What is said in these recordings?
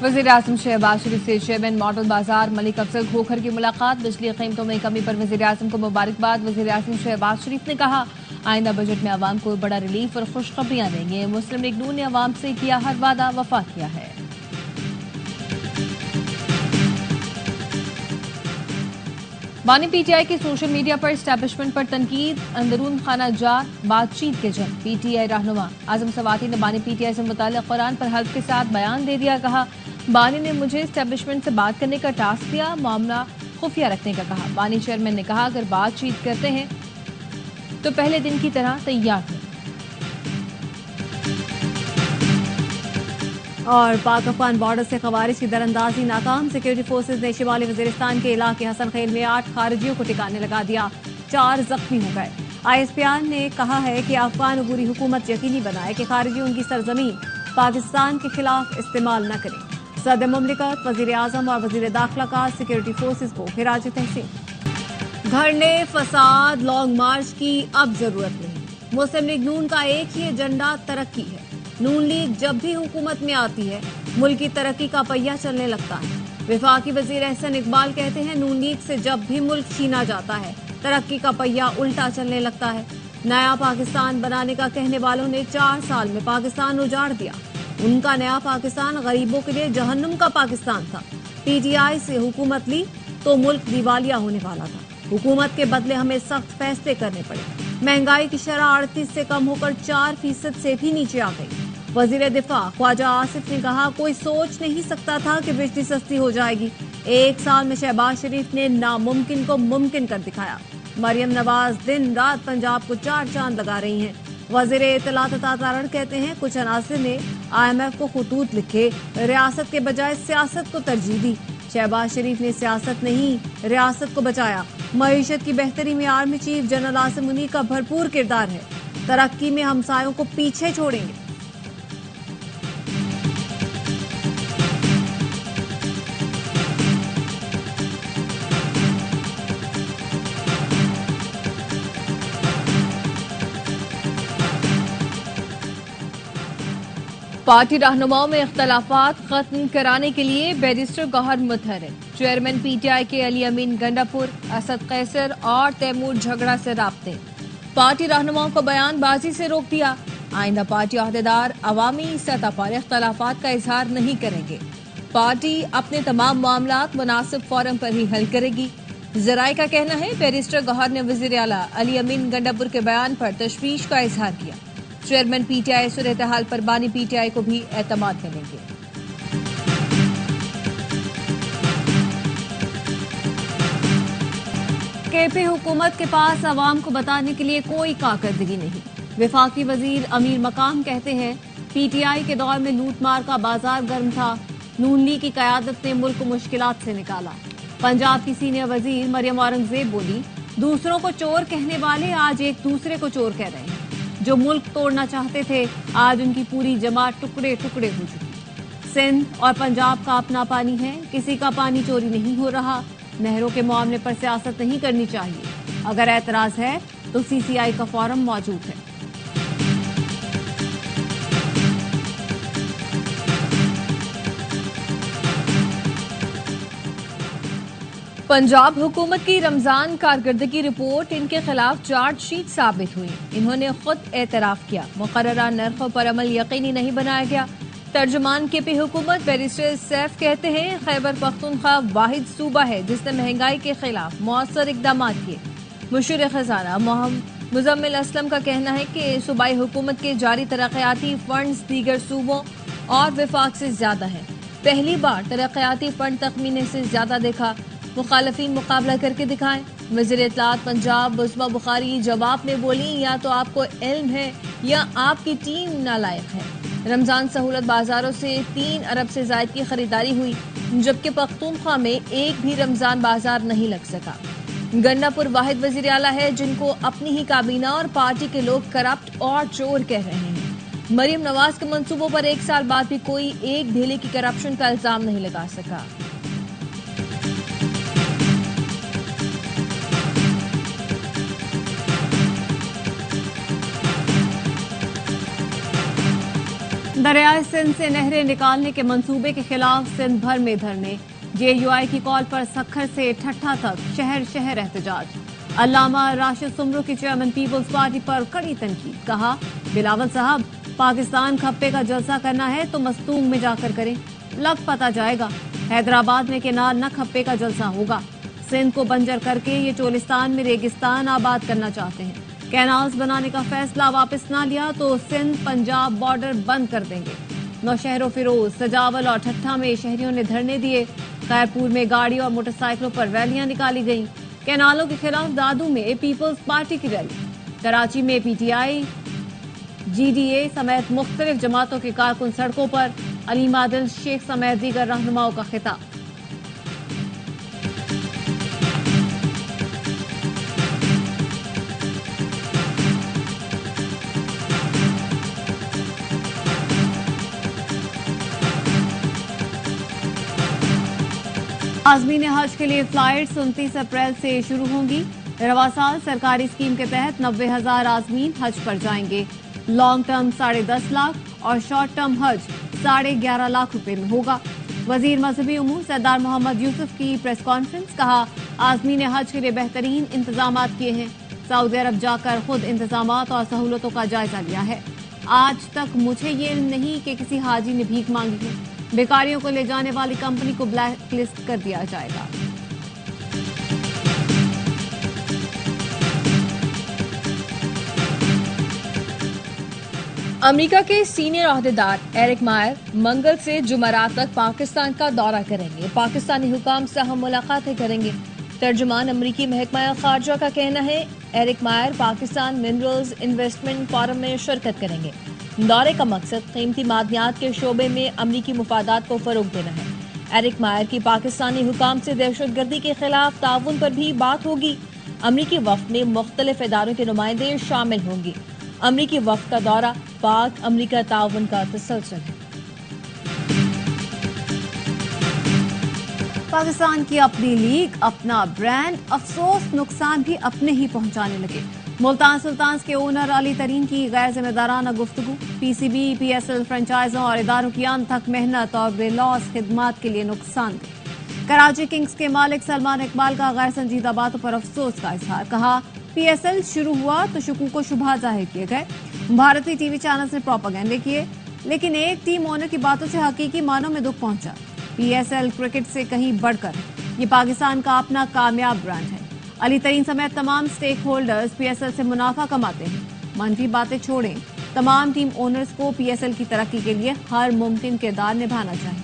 वज़ीर आज़म शहबाज शरीफ से chairman model बाजार मलिक अफजल खोखर की मुलाकात। बिजली कीमतों में कमी पर वज़ीर आज़म को मुबारकबाद। वज़ीर आज़म शहबाज शरीफ ने कहा, आइंदा बजट में अवाम को बड़ा रिलीफ और खुशखबरियां देंगे। मुस्लिम लीग नून ने अवाम से किया हर वादा वफा किया है। बानी पीटीआई की सोशल मीडिया पर एस्टैब्लिशमेंट पर तनकीद, अंदरून खाना जात बातचीत के जंग। पीटीआई रहनुमा आजम सवाती ने बानी पीटीआई से मुताल्लिक़ कुरान पर हल्फ के साथ बयान दे दिया। कहा, बानी ने मुझे एस्टैब्लिशमेंट से बात करने का टास्क दिया, मामला खुफिया रखने का कहा। बानी चेयरमैन ने कहा, अगर बातचीत करते हैं तो पहले दिन की तरह तैयार हैं। और पाक अफगान बॉर्डर से खवारिज की दरअंदाजी नाकाम। सिक्योरिटी फोर्सेज ने शिमाली वजीरिस्तान के इलाके हसन खेल में 8 खारिजियों को ठिकाने लगा दिया, 4 जख्मी हो गए। ISPR ने कहा है कि अफगान अबूरी हुकूमत यकीनी बनाए कि खारिजी उनकी सरजमीन पाकिस्तान के खिलाफ इस्तेमाल न करें। सदर मुमलिकत, वजीर आजम और वजीर दाखिला का सिक्योरिटी फोर्सेज को खिराज तहसीन। धरने, फसाद, लॉन्ग मार्च की अब जरूरत नहीं। मुस्लिम लीग नून का एक ही एजेंडा तरक्की है। नून लीग जब भी हुकूमत में आती है, मुल्क की तरक्की का पहिया चलने लगता है। वफाकी वजीर एहसन इकबाल कहते हैं, नून लीग से जब भी मुल्क छीना जाता है, तरक्की का पहिया उल्टा चलने लगता है। नया पाकिस्तान बनाने का कहने वालों ने 4 साल में पाकिस्तान उजाड़ दिया। उनका नया पाकिस्तान गरीबों के लिए जहन्नुम का पाकिस्तान था। PTI से हुकूमत ली तो मुल्क दिवालिया होने वाला था। हुकूमत के बदले हमें सख्त फैसले करने पड़े। महंगाई की शरह 38 से कम होकर 4% से भी नीचे आ गई। वजीर दिफा ख्वाजा आसिफ ने कहा, कोई सोच नहीं सकता था कि बिजली सस्ती हो जाएगी। 1 साल में शहबाज शरीफ ने नामुमकिन को मुमकिन कर दिखाया। मरियम नवाज दिन रात पंजाब को 4 चांद लगा रही हैं। वजीर इत्तलात तारण कहते हैं, कुछ अनासिर ने IMF को खतूत लिखे, रियासत के बजाय सियासत को तरजीह दी। शहबाज शरीफ ने सियासत नहीं रियासत को बचाया। मईशत की बेहतरी में army chief general Asim Munir का भरपूर किरदार है। तरक्की में हमसायों को पीछे छोड़ेंगे। पार्टी रहनुमाओं में इख्तलाफात खत्म कराने के लिए बैरिस्टर गौहर मुतहरिक। चेयरमैन PTI के अली अमीन गंडापुर, असद कैसर और तैमूर झगड़ा से राब्ते। पार्टी रहनुमाओं को बयानबाजी से रोक दिया। आइंदा पार्टी अहदेदार अवामी सतह पर इख्तलाफात का इजहार नहीं करेंगे। पार्टी अपने तमाम मामलात मुनासिब फोरम पर ही हल करेगी। जराए का कहना है, बैरिस्टर गौहर ने वजीर आला अली अमीन गंडापुर के बयान पर तशवीश का इजहार किया। चेयरमैन PTI सूरत-ए-हाल पर बानी PTI को भी एतमाद मिलेंगे। KP हुकूमत के पास आवाम को बताने के लिए कोई कारकर्दगी नहीं। वफाकी वजीर अमीर मकाम कहते हैं, PTI के दौर में लूट मार का बाजार गर्म था। नून लीग की कयादत ने मुल्क को मुश्किलात से निकाला। पंजाब की सीनियर वजीर मरियम औरंगजेब बोली, दूसरों को चोर कहने वाले आज एक दूसरे को चोर कह रहे हैं। जो मुल्क तोड़ना चाहते थे, आज उनकी पूरी जमात टुकड़े टुकड़े हो चुकी। सिंध और पंजाब का अपना पानी है, किसी का पानी चोरी नहीं हो रहा। नहरों के मामले पर सियासत नहीं करनी चाहिए। अगर एतराज है तो CCI का फोरम मौजूद है। पंजाब हुकूमत की रमजान कारकर्दगी रिपोर्ट इनके खिलाफ चार्जशीट साबित हुई। इन्होंने खुद एतराफ किया, मुकर्ररा नर्खों पर अमल यकीनी नहीं बनाया गया। तर्जुमान KP हुकूमत बैरिस्टर सैफ कहते हैं, खैबर पख्तूनख्वा वाहिद सूबा है जिसने महंगाई के खिलाफ मौसर इकदाम किए। मुशीर खजाना मुजम्मिल असलम का कहना है कि सूबाई हुकूमत के जारी तरक्याती फंड्स दीगर सूबों और विफाक से ज्यादा है। पहली बार तरक्याती फंड तखमीने से ज्यादा देखा। मुखालफीन मुकाबला करके दिखाएं। वज़ीर इत्तलात पंजाब बुज़मा बुखारी जवाब में बोली, या तो आपको इल्म है या आपकी टीम नालायक है। रमजान सहूलत बाजारों से 3 अरब से ज्यादा की खरीदारी हुई, जबकि पख्तूनख्वा में एक भी रमजान बाजार नहीं लग सका। गंडापुर वाहिद वज़ीर आला है जिनको अपनी ही काबीना और पार्टी के लोग करप्ट और चोर कह रहे हैं। मरियम नवाज के मंसूबों पर 1 साल बाद भी कोई एक ढेले की करप्शन का इल्जाम नहीं लगा सका। दरियाए सिंध से नहरें निकालने के मंसूबे के खिलाफ सिंध भर में धरने। JUI की कॉल पर सखर से ठट्ठा तक शहर शहर एहतजाज। अल्लामा राशिद सुमरो की चेयरमैन पीपल्स पार्टी पर कड़ी तनकीद। कहा, बिलावल साहब, पाकिस्तान खप्पे का जलसा करना है तो मस्तूंग में जाकर करें, लग पता जाएगा। हैदराबाद में केनाल न खप्पे का जलसा होगा। सिंध को बंजर करके ये चोलिस्तान में रेगिस्तान आबाद करना चाहते हैं। कैनाल्स बनाने का फैसला वापस ना लिया तो सिंध पंजाब बॉर्डर बंद कर देंगे। नौशहरों फिरोज, सजावल और ठट्ठा में शहरियों ने धरने दिए। खैरपुर में गाड़ी और मोटरसाइकिलों पर रैलियां निकाली गईं। कैनालों के खिलाफ दादू में पीपल्स पार्टी की रैली। कराची में PTI, GDA समेत मुख्तलिफ जमातों के कारकुन सड़कों पर। अलीम आदिल शेख समेत दीगर रहनुमाओं का खिताब। आज़मीन हज के लिए फ्लाइट्स 29 अप्रैल से शुरू होंगी। रवा साल सरकारी स्कीम के तहत 90,000 आज़मीन हज पर जाएंगे। लॉन्ग टर्म 10.5 लाख और शॉर्ट टर्म हज 11.5 लाख रुपए में होगा। वजीर मजहबी उमूर सरदार मोहम्मद यूसुफ की प्रेस कॉन्फ्रेंस। कहा, आज़मीन हज के लिए बेहतरीन इंतजाम किए हैं। सऊदी अरब जाकर खुद इंतजाम और सहूलतों का जायजा लिया है। आज तक मुझे ये नहीं कि किसी हाजी ने भीख मांगी है। बेकारियों को ले जाने वाली कंपनी को ब्लैक लिस्ट कर दिया जाएगा। अमेरिका के सीनियर ओहदेदार एरिक मायर मंगल से जुमेरात तक पाकिस्तान का दौरा करेंगे। पाकिस्तानी हुकाम से हम मुलाकातें करेंगे। तर्जुमान अमरीकी महकमा खारजा का कहना है, एरिक मायर पाकिस्तान मिनरल्स इन्वेस्टमेंट फोरम में शिरकत करेंगे। दौरे का मकसद कीमती मादनियात के शोबे में अमरीकी मुफादात को फरोग देना है। एरिक मायर की पाकिस्तानी हुकाम से दहशतगर्दी के खिलाफ ताउन पर भी बात होगी। अमरीकी वफ्द में मुख्तलिफ इदारों के नुमाइंदे शामिल होंगे। अमरीकी वफ्द का दौरा पाक अमरीका ताउन का तसलसल है। पाकिस्तान की अपनी लीग, अपना ब्रांड, अफसोस नुकसान भी अपने ही पहुंचाने लगे। मुल्तान सुल्तान्स के ओनर अली तरीन की गैर जिम्मेदाराना गुफ्तगू। PCB, PSL फ्रेंचाइजों और इदारों की अनथक मेहनत और बेलौस खिदमात के लिए नुकसानदेह। कराची किंग्स के मालिक सलमान इकबाल का गैर संजीदा बातों पर अफसोस का इजहार। कहा, PSL शुरू हुआ तो शकूक व शुबहा जाहिर किए गए। भारतीय टीवी चैनल्स ने प्रोपेगेंडे किए, लेकिन एक टीम ओनर की बातों से हकीकी मानों में दुख पहुंचा। PSL क्रिकेट से कहीं बढ़कर ये पाकिस्तान का अपना कामयाब ब्रांड है। अली तरीन समेत तमाम स्टेक होल्डर्स PSL से मुनाफा कमाते हैं। मनफी बातें छोड़ें, तमाम टीम ओनर्स को PSL की तरक्की के लिए हर मुमकिन किरदार निभाना चाहिए।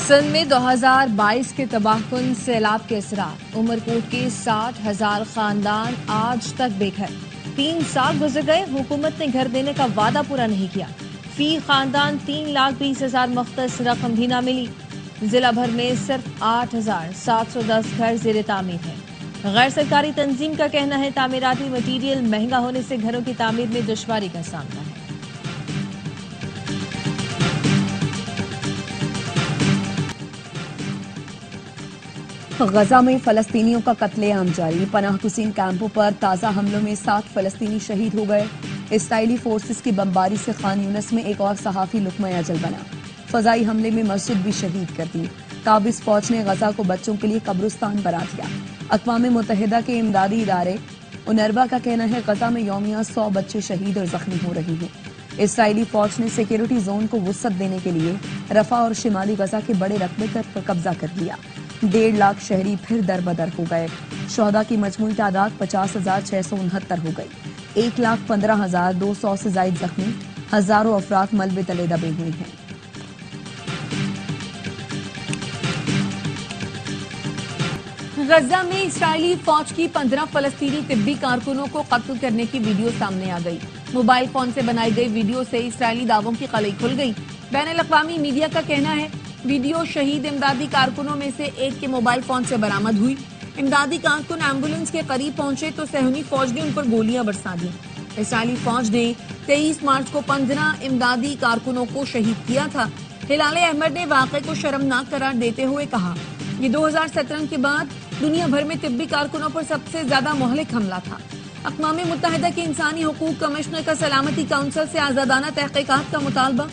सिंध में 2022 के तबाहकुन सैलाब के असरार। उमरकोट के 60,000 खानदान आज तक बेघर। 3 साल गुजर गए, हुकूमत ने घर देने का वादा पूरा नहीं किया। फी खानदान 3,20,000 मुख्तस रकम भी न मिली। जिला भर में सिर्फ 8,710 घर ज़ेरे तामीर है। गैर सरकारी तंजीम का कहना है, तामीराती मटीरियल महंगा होने से घरों की तामीर में दुश्वारी का सामना है। गजा में फलस्तीनियों का कत्लेआम जारी। पनाह गुज़ीन कैंपों पर ताज़ा हमलों में 7 फलस्तीनी शहीद हो गए। इसराइली फोर्सेस की बमबारी से खान यूनिस में एक और सहाफ़ी लुक़्मा अजल बना। फजाई हमले में मस्जिद भी शहीद कर दी। काबिज फौज ने गजा को बच्चों के लिए कब्रिस्तान बना दिया। अक़वाम मुत्तहिदा के इमदादी इदारे उनरवा का कहना है, गजा में यौमिया 100 बच्चे शहीद और जख्मी हो रहे हैं। इसराइली फौज ने सिक्योरिटी जोन को वुसअत देने के लिए रफा और शिमाली गजा के बड़े रकबे पर कब्जा कर लिया। 1.5 लाख शहरी फिर दरबदर हो गए। शोहदा की मजमूई तादाद 50,669 हो गई। 1,15,200 से जायद जख्मी, हजारों अफराद मलबे तले दबे हुए हैं। गजा में इस्राएली फौज की 15 फलस्तीनी तिब्बी कारकुनों को कत्ल करने की वीडियो सामने आ गई। मोबाइल फोन से बनाई गई वीडियो से इस्राएली दावों की कलई खुल गई। बैनुल-अक़वामी मीडिया का कहना है, वीडियो शहीद इमदादी कारकुनों में से एक के मोबाइल फोन से बरामद हुई। इमदादी कारकुन एम्बुलेंस के करीब पहुंचे तो सहूनी फौज ने उन पर गोलियां बरसा दी। इस्राएली फौज ने 23 मार्च को 15 इमदादी कारकुनों को शहीद किया था। हिलाल अहमद ने वाक़े को शर्मनाक करार देते हुए कहा, ये 2017 के बाद दुनिया भर में तिब्बी कारकुनों पर सबसे ज्यादा मुहलिक हमला था। اقوام متحدہ کے انسانی حقوق کمشنر کا سلامتی کونسل سے آزادانہ تحقیقات کا مطالبہ،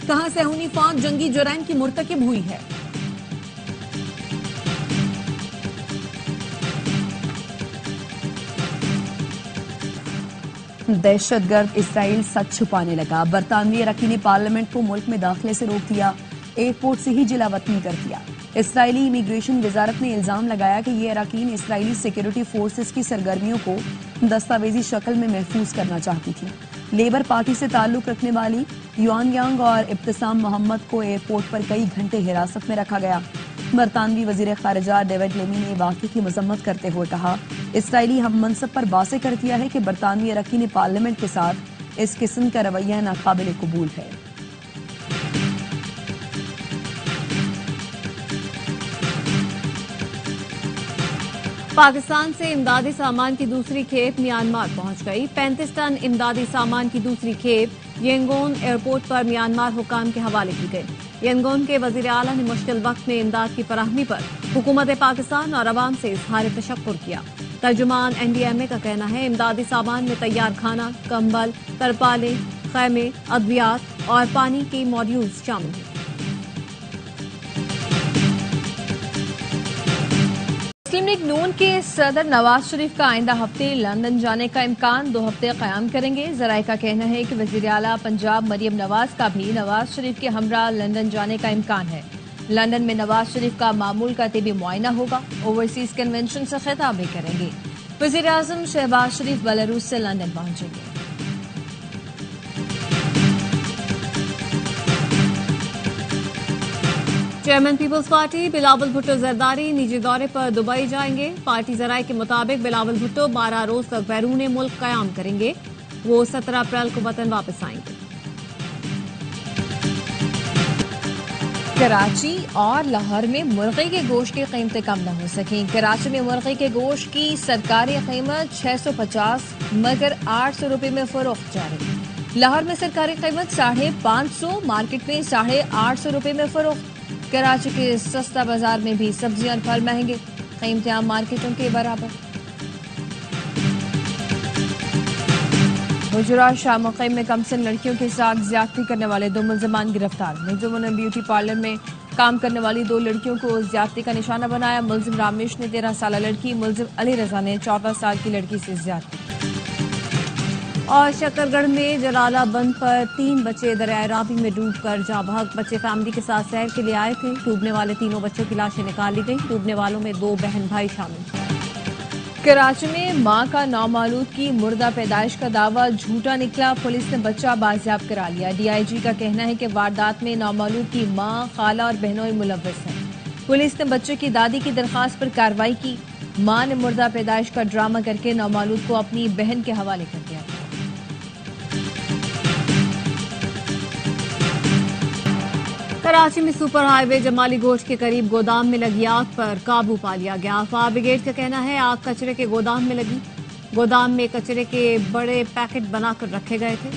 کہاں صہیونی فوج جنگی جرائم کی مرتکب ہوئی ہے۔ دہشت گرد اسرائیل سچ چھپانے لگا، برطانوی اراکین نے پارلیمنٹ کو ملک میں داخلے سے روک دیا، ایئرپورٹ سے ہی جلا وطنی کر دیا۔ اسرائیلی امیگریشن وزارت نے الزام لگایا کہ یہ اراکین اسرائیلی سیکیورٹی فورسز کی سرگرمیوں کو دستاویزی شکل میں محفوظ کرنا چاہتی تھی۔ لیبر پارٹی سے تعلق رکھنے والی یوان یانگ اور ابتسام محمد کو ایئرپورٹ پر کئی گھنٹے حراست میں رکھا گیا۔ برطانوی وزیر خارجہ ڈیوڈ لیمی نے واقعے کی مذمت کرتے ہوئے کہا، اسرائیلی ہم منصب پر واضح کر دیا ہے کہ برطانوی اراکین پارلیمنٹ کے ساتھ اس قسم کا رویہ ناقابل قبول ہے۔ پاکستان سے امدادی سامان کی دوسری کھیپ میانمار پہنچ گئی۔ 35 ٹن امدادی سامان کی دوسری کھیپ ینگون ایئرپورٹ پر میانمار حکام کے حوالے کی گئی۔ ینگون کے وزیر اعلیٰ نے مشکل وقت میں امداد کی فراہمی پر حکومت پاکستان اور عوام سے اظہار تشکر کیا۔ ترجمان NDMA کا کہنا ہے امدادی سامان میں تیار کھانا، کمبل، ترپالیں، خیمے، ادویات اور پانی کے ماڈیولز شامل ہیں۔ مسلم لیگ نون کے صدر نواز شریف کا آئندہ ہفتے لندن جانے کا امکان، 2 ہفتے قیام کریں گے۔ ذرائع کا کہنا ہے کہ وزیر اعلیٰ پنجاب مریم نواز کا بھی نواز شریف کے ہمراہ لندن جانے کا امکان ہے۔ لندن میں نواز شریف کا معمول کا طبی معائنہ ہوگا، اوورسیز کنونشن سے خطاب بھی کریں گے۔ وزیر اعظم شہباز شریف بیلاروس سے لندن پہنچیں گے۔ چیئرمین پیپلز پارٹی بلاول بھٹو زرداری نجی دورے پر دبئی جائیں گے۔ پارٹی ذرائع کے مطابق بلاول بھٹو 12 روز تک بیرون ملک قیام کریں گے۔ وہ 17 اپریل کو وطن واپس آئیں گے۔ کراچی اور لاہور میں مرغے کے گوشت کی قیمتیں کم نہ ہو سکیں۔ کراچی میں مرغے کے گوشت کی سرکاری قیمت 650 مگر 800 روپے میں فروخت جاری۔ لاہور میں سرکاری قیمت 550، مارکیٹ میں 850 روپے میں فروخت۔ کراچی کے سستا بازار میں بھی سبزیاں اور پھل مہنگے، قیمتیں عام مارکیٹوں کے برابر۔ گجرات شاہ مقیم میں کمسن لڑکیوں کے ساتھ زیادتی کرنے والے 2 ملزمان گرفتار۔ ملزموں نے بیوٹی پارلر میں کام کرنے والی 2 لڑکیوں کو زیادتی کا نشانہ بنایا۔ ملزم رامیش نے 13 سالہ لڑکی، ملزم علی رضا نے 14 سال کی لڑکی سے زیادتی۔ اور شکر گڑھ میں جلالہ بند پر 3 بچے دریائے راوی میں ڈوب کر جاں بحق۔ بچے فیملی کے ساتھ سیر کے لیے آئے تھے۔ ڈوبنے والے 3 بچوں کی لاشیں نکال لی گئیں۔ ڈوبنے والوں میں 2 بہن بھائی شامل ہیں۔ کراچی میں ماں کا نومولود کی مردہ پیدائش کا دعویٰ جھوٹا نکلا، پولیس نے بچہ بازیاب کرا لیا۔ DIG کا کہنا ہے کہ واردات میں نومولود کی ماں، خالہ اور بہنوئی ملوث ہیں۔ پولیس نے بچے کی دادی کی درخواست پر کارروائی کی۔ ماں نے مردہ پیدائش کا ڈرامہ کر کے نومولود کو اپنی بہن کے حوالے کر دیا۔ کراچی میں سپر ہائی وے جمالی گوشت کے قریب گودام میں لگی آگ پر قابو پا لیا گیا۔ فائر بریگیڈ کا کہنا ہے آگ کچرے کے گودام میں لگی۔ گودام میں کچرے کے بڑے پیکٹ بنا کر رکھے گئے تھے۔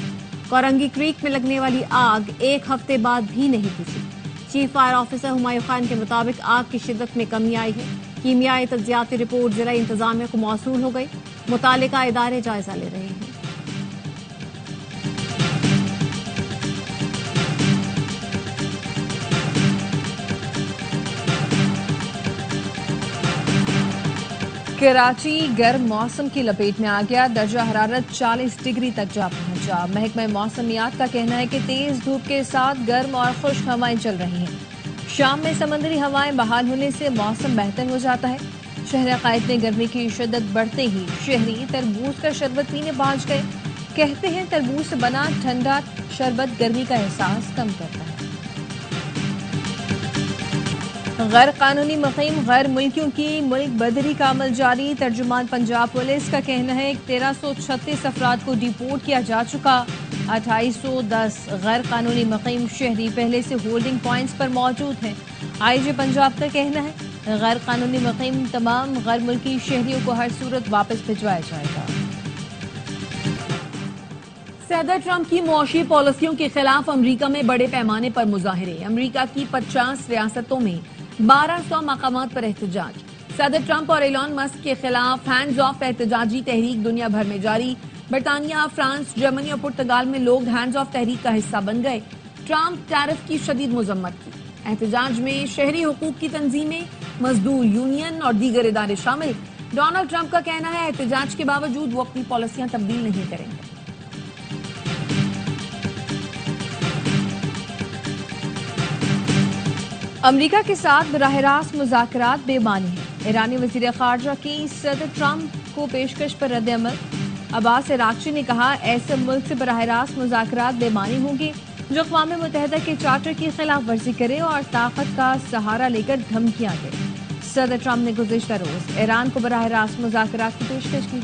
کورنگی کریک میں لگنے والی آگ 1 ہفتے بعد بھی نہیں بجھی۔ Chief fire officer Humayun Khan کے مطابق آگ کی شدت میں کمی آئی ہے۔ کیمیائی تجزیاتی رپورٹ ضلع انتظامیہ کو موصول ہو گئی۔ متعلقہ ادارے جائزہ لے رہے ہیں۔ کراچی گرم موسم کی لپیٹ میں آ گیا، درجہ حرارت 40 ڈگری تک جا پہنچا۔ محکمہ موسمیات کا کہنا ہے کہ تیز دھوپ کے ساتھ گرم اور خشک ہوائیں چل رہی ہیں۔ شام میں سمندری ہوائیں بحال ہونے سے موسم بہتر ہو جاتا ہے۔ شہر عقائد میں گرمی کی شدت بڑھتے ہی شہری تربوز کا شربت پینے پہنچ گئے۔ کہتے ہیں تربوز سے بنا ٹھنڈا شربت گرمی کا احساس کم کرتا ہے۔ غیر قانونی مقیم غیر ملکیوں کی ملک بدری کا عمل جاری۔ ترجمان پنجاب پولیس کا کہنا ہے کہ 1336 افراد کو ڈیپورٹ کیا جا چکا۔ 2810 غیر قانونی مقیم شہری پہلے سے ہولڈنگ پوائنٹس پر موجود ہیں۔ IG پنجاب کا کہنا ہے غیر قانونی مقیم تمام غیر ملکی شہریوں کو ہر صورت واپس بھجوایا جائے گا۔ صدر ٹرمپ کی معاشی پالیسیوں کے خلاف امریکہ میں بڑے پیمانے پر مظاہرے۔ امریکہ کی 50 ریاستوں میں 1200 مقامات پر احتجاج۔ صدر ٹرمپ اور ایلون مسک کے خلاف ہینڈز آف احتجاجی تحریک دنیا بھر میں جاری. برطانیہ، فرانس، جرمنی اور پرتگال میں لوگ ہینڈز آف تحریک کا حصہ بن گئے. ٹرمپ ٹیرف کی شدید مذمت کی. احتجاج میں شہری حقوق کی تنظیمیں، مزدور یونین اور دیگر ادارے شامل. ڈونلڈ ٹرمپ کا کہنا ہے احتجاج کے باوجود وہ اپنی پالیسیاں تبدیل نہیں کریں گے. امریکہ کے ساتھ براہ راست مذاکرات بے معنی ہیں. ایرانی وزیر خارجہ کی صدر ٹرمپ کو پیشکش پر رد عمل. عباس عراقچی نے کہا ایسے ملک سے براہ راست مذاکرات بے معنی ہوں گے جو اقوام متحدہ کے چارٹر کی خلاف ورزی کرے اور طاقت کا سہارا لے کر دھمکیاں دے. صدر ٹرمپ نے گزشتہ روز ایران کو براہ راست مذاکرات کی پیشکش کی.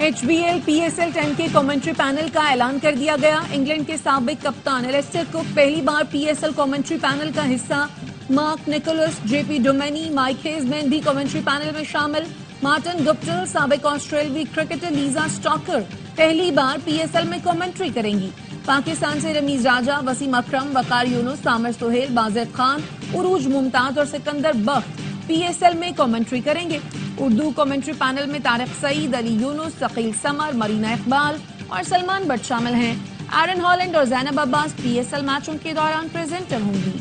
H B L P S L 10 کے کامنٹری پینل کا اعلان کر دیا گیا. انگلینڈ کے سابق کپتان ایلسٹر کک پہلی بار P S L commentary panel کا حصہ. Mark Nicholas, J P Duminy, Mike Haysman بھی کامنٹری پینل میں شامل. مارٹن گپٹل، سابق آسٹریلوی کرکٹر لیزا سٹاکر پہلی بار پی ایس ایل میں کامنٹری کریں گی. پاکستان سے رمیز راجہ، وسیم اکرم، وقار یونس، سامر سہیل، بازید خان، عروج ممتاز اور سکندر بخت پی ایس ایل میں کامنٹری کریں گے. اردو کامنٹری پینل میں طارق سعید، علی یونس، ثقیل سمر، مرینا اقبال اور سلمان بٹ شامل ہیں. ایرن ہالینڈ اور زینب عباس پی ایس ایل میچوں کے دوران پریزنٹر ہوں گی.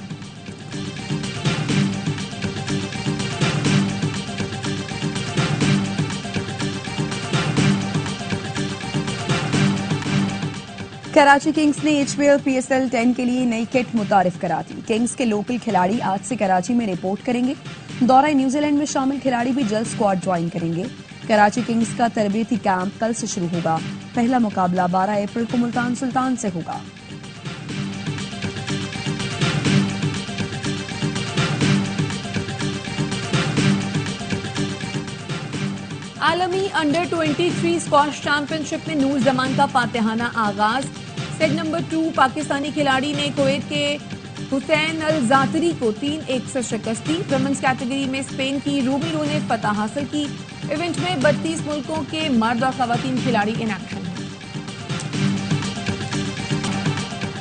کراچی کنگز نے H B L P S L 10 کے لیے نئی کٹ متعارف کرا دی. کنگز کے لوکل کھلاڑی آج سے کراچی میں رپورٹ کریں گے. دورہ نیوزی لینڈ میں شامل کھلاڑی بھی جلد اسکواڈ جوائن کریں گے. کراچی کنگز کا تربیتی کیمپ کل سے شروع ہوگا. پہلا مقابلہ 12 اپریل کو ملتان سلطان سے ہوگا. عالمی انڈر 23 اسکواش چیمپئن شپ میں نور زمان کا فاتحانہ آغاز. سیٹ نمبر 2 پاکستانی کھلاڑی نے کویت کے حسین الزاتری کو 3-1 سے شکست دی. ویمنز کیٹیگری میں اسپین کی رومی رو نے فتح حاصل کی. ایونٹ میں 32 ملکوں کے مرد اور خواتین کھلاڑی ان ایکشن ہیں.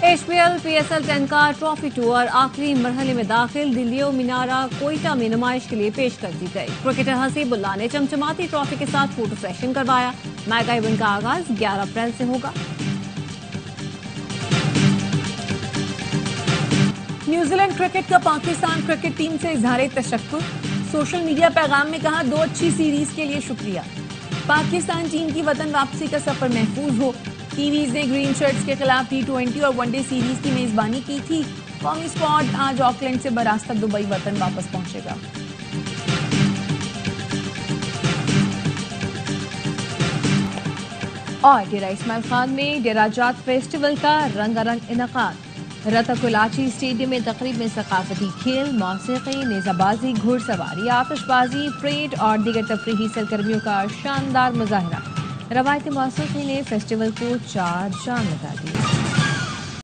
H P L P S L 10 کا ٹرافی ٹور آخری مرحلے میں داخل. دلیو مینارہ کوئٹہ میں نمائش کے لیے پیش کر دی گئی. کرکٹر حسیب اللہ نے چمچماتی ٹرافی کے ساتھ فوٹو سیشن کروایا. میگا ایونٹ کا آغاز 11 اپریل سے ہوگا. نیوزی لینڈ کرکٹ کا پاکستان کرکٹ ٹیم سے اظہار تشکر. سوشل میڈیا پیغام میں کہا 2 اچھی سیریز کے لیے شکریہ. پاکستان ٹیم کی وطن واپسی کا سفر محفوظ ہو. کیویز نے گرین شرٹس کے خلاف T20 اور ون ڈے سیریز کی میزبانی کی تھی. قومی اسکواڈ آج آکلینڈ سے براستہ دبئی وطن واپس پہنچے گا. اور ڈیرہ اسماعیل خان میں ڈیرہ جات فیسٹیول کا رنگا رنگ انعقاد. رتکولاچی اسٹیڈیم میں تقریب میں ثقافتی کھیل، موسیقی، نیزہ بازی، گھڑ سواری، آتش بازی، پریڈ اور دیگر تفریحی سرگرمیوں کا شاندار مظاہرہ. روایتی موسیقی نے فیسٹیول کو 4 جان لگا دی.